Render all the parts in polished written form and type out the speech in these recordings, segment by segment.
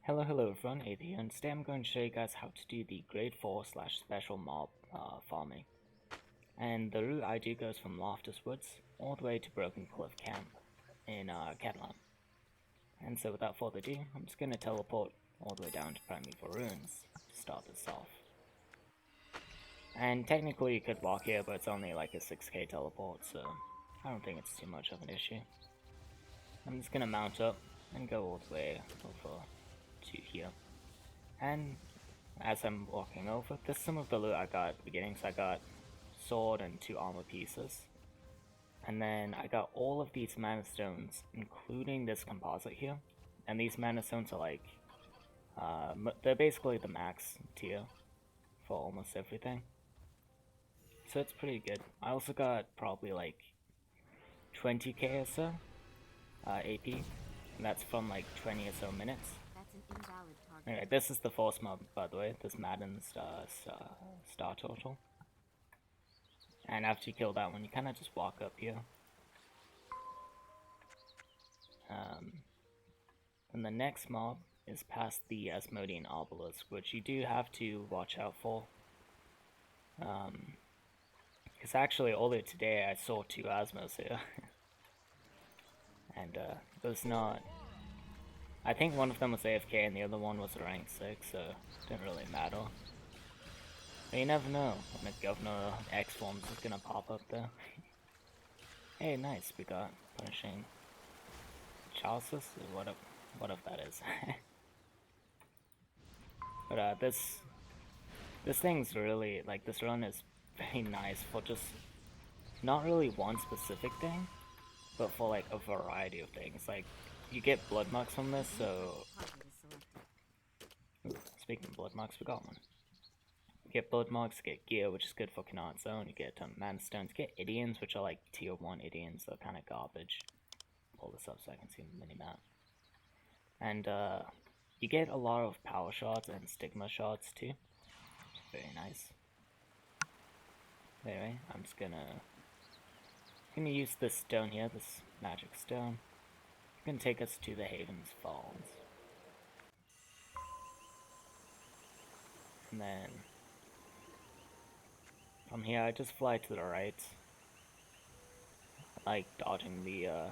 Hello everyone, Aion. Today I'm going to show you guys how to do the grade 4 slash special mob farming. And the route I do goes from Loftus Woods all the way to Broken Cliff Camp in Katalam. And so without further ado, I'm just going to teleport all the way down to Primeval Ruins to start this off. And technically you could walk here, but it's only like a 6k teleport, so I don't think it's too much of an issue. I'm just going to mount up and go all the way over to here. And as I'm walking over, this is some of the loot I got at the beginning. So I got sword and 2 armor pieces. And then I got all of these mana stones, including this composite here. And these mana stones are like, they're basically the max tier for almost everything. So it's pretty good. I also got probably like 20k or so AP. And that's from like 20 or so minutes. Anyway, this is the force mob, by the way. This Madden's star total. And after you kill that one, you kind of just walk up here. And the next mob is past the Asmodean Obelisk, which you do have to watch out for. Because actually, earlier today I saw 2 Asmos here. And it was not... I think one of them was AFK and the other one was a rank 6, so it didn't really matter. But you never know when a Governor X forms is gonna pop up there. Hey, nice, we got punishing Charleses, what if that is. But this thing's really, like, this run is very nice for just not really one specific thing, but for like a variety of things. Like, you get blood marks from this, so... Ooh, speaking of blood marks, we got one. You get blood marks, get gear, which is good for Canard Zone, you get mana stones, you get Idions, which are like tier 1 Idions, they're kind of garbage. Pull this up so I can see the mini-map. And you get a lot of power shards and stigma shards too. Very nice. Anyway, I'm just gonna use this stone here, this magic stone. It's gonna take us to the Haven's Falls. And then from here I just fly to the right. I like dodging the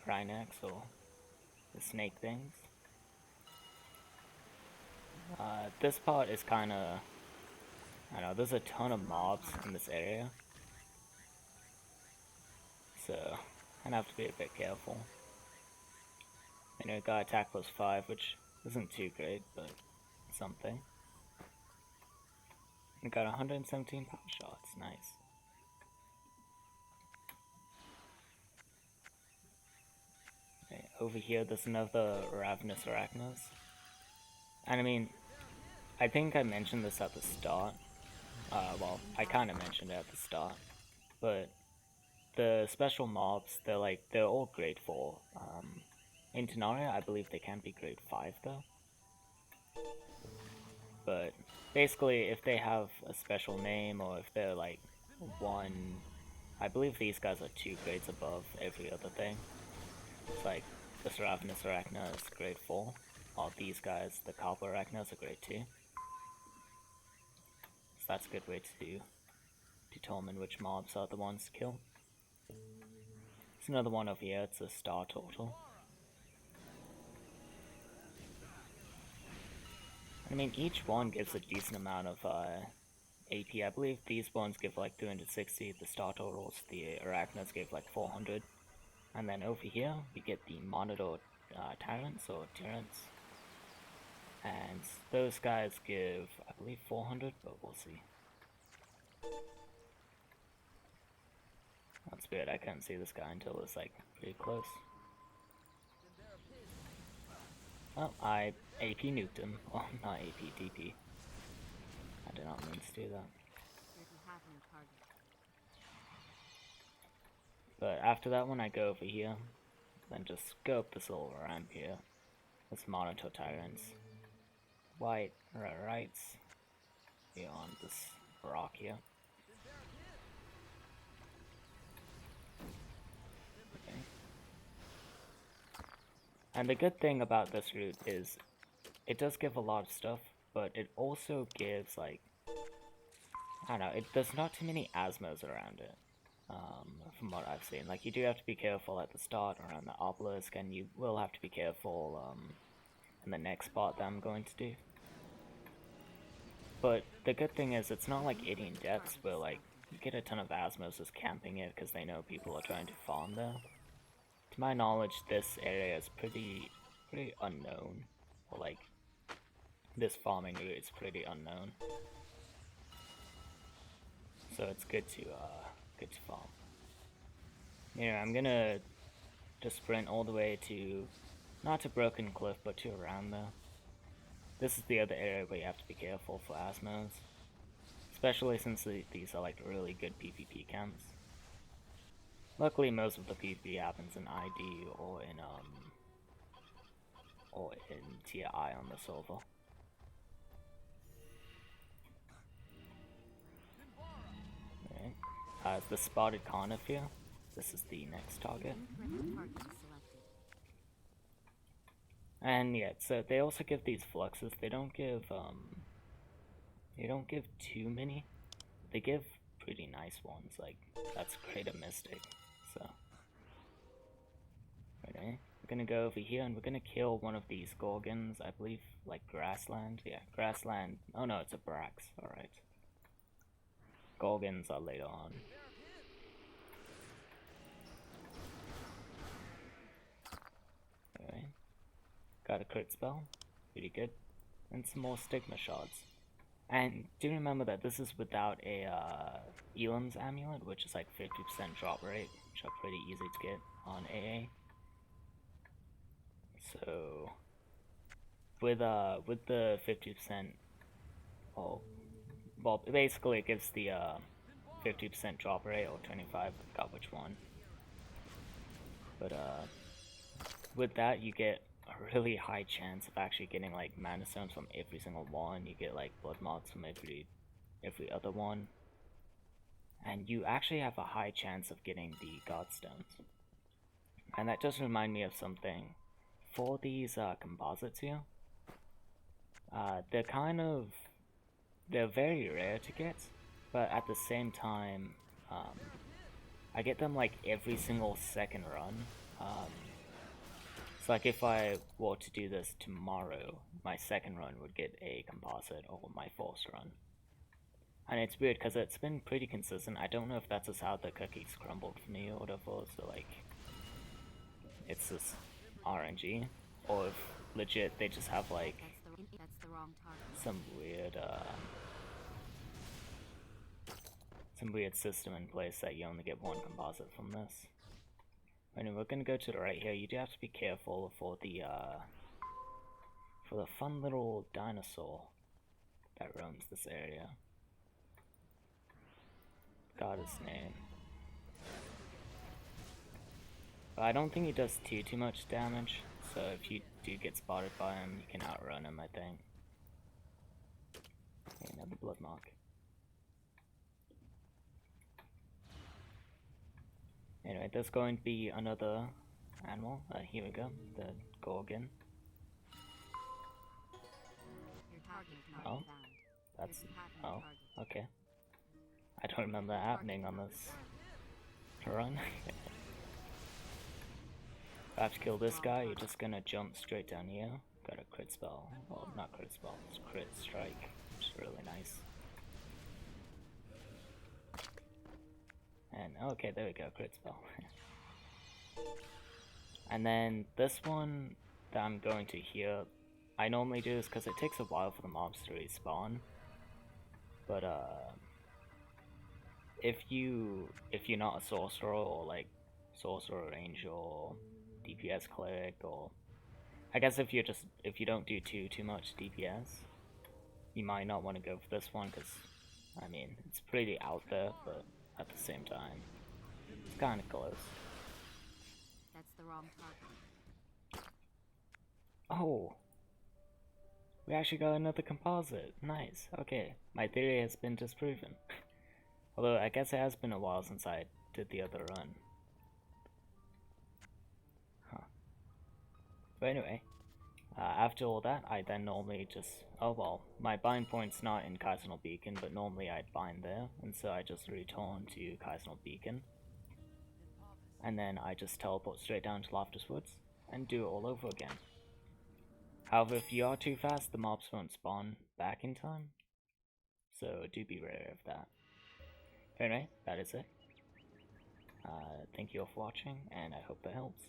Krynax or the snake things. This part is kinda... I don't know, there's a ton of mobs in this area. So, I have to be a bit careful. Anyway, got attack plus 5, which isn't too great, but something. I got 117 power shots, nice. Okay, over here there's another Ravenous Arachnos. And I mean, I think I mentioned this at the start. Well, I kinda mentioned it at the start. But the special mobs, they're all grade 4. In Tenaria, I believe they can be grade 5 though. But basically, if they have a special name or if they're like 1, I believe these guys are 2 grades above every other thing. It's like this Ravenous Arachna is grade 4, while these guys, the Copper Arachnas, are grade 2. So that's a good way to determine which mobs are the ones to kill. There's another one over here, it's a star total. I mean, each one gives a decent amount of AP. I believe these ones give like 260, the star totals, the Arachnas give like 400. And then over here, we get the Monitor Tyrants or Tyrants. And those guys give, I believe, 400, but we'll see. That's weird, I couldn't see this guy until it was like pretty close. Oh, I AP nuked him. Well, not AP, DP. I did not mean to do that. But after that one, I go over here, then just go up this little ramp here. This Monitor Tyrants. White rights beyond this rock here. And the good thing about this route is it does give a lot of stuff, but it also gives, like, I don't know, there's not too many Asmos around it, from what I've seen. Like, you do have to be careful at the start around the obelisk, and you will have to be careful, in the next part that I'm going to do. But the good thing is, it's not like Idiot Depths, where, like, you get a ton of Asmos just camping it because they know people are trying to farm there. To my knowledge, this area is pretty unknown, or like, this farming route is pretty unknown. So it's good to farm. Anyway, I'm gonna just sprint all the way to, not to Broken Cliff, but to around there. This is the other area where you have to be careful for Asmos. Especially since these are like really good PvP camps. Luckily most of the PvP happens in ID or in tier I on the server. Alright. The spotted Carnif here. This is the next target. And yeah, so they also give these fluxes. They don't give too many. They give pretty nice ones, like that's Greater Mystic. So okay, we're gonna go over here and we're gonna kill one of these Gorgons, I believe, like Grassland. Yeah, Grassland. Oh no, it's a Brax. Alright. Gorgons are later on. Alright. Got a crit spell. Pretty good. And some more Stigma Shards. And do remember that this is without a Elam's Amulet, which is like 50% drop rate, which are pretty easy to get on AA. So with the 50%, well, basically it gives the 50% drop rate, or 25, I forgot which one. But with that you get a really high chance of actually getting like mana stones from every single one. You get like blood marks from every other one, and you actually have a high chance of getting the god stones. And that does remind me of something. For these composites here, they're very rare to get, but at the same time I get them like every single second run. So like if I were to do this tomorrow, my second run would get a composite, or my first run. And it's weird because it's been pretty consistent. I don't know if that's just how the cookies crumbled for me or whatever, so like it's just RNG, or if legit they just have like some weird system in place that you only get one composite from this. Anyway, we're gonna go to the right here. You do have to be careful for the fun little dinosaur that roams this area. Got his name. But I don't think he does too much damage, so if you do get spotted by him, you can outrun him, I think. Okay, another blood mark. Anyway, there's going to be another animal. Here we go, the Gorgon. Oh, that's... oh, okay. I don't remember that happening on this run. If I have to kill this guy, you're just gonna jump straight down here. Got a crit spell. Well, not crit spell, it's crit strike, which is really nice. And okay, there we go, crit spell. And then this one that I'm going to here, I normally do this because it takes a while for the mobs to respawn. But if you're not a sorcerer, or like sorcerer, ranger, or DPS cleric, or I guess if you don't do too much DPS, you might not want to go for this one because I mean it's pretty out there, but at the same time it's kind of close. That's the wrong target. Oh, we actually got another composite. Nice. Okay, my theory has been disproven. Although I guess it has been a while since I did the other run. Huh. But anyway, After all that, I then normally just... Oh well, my bind point's not in Katalam Beacon, but normally I'd bind there, and so I just return to Katalam Beacon. And then I just teleport straight down to Loftus Woods, and do it all over again. However, if you are too fast, the mobs won't spawn back in time, so do be wary of that. Anyway, that is it. Thank you all for watching, and I hope that helps.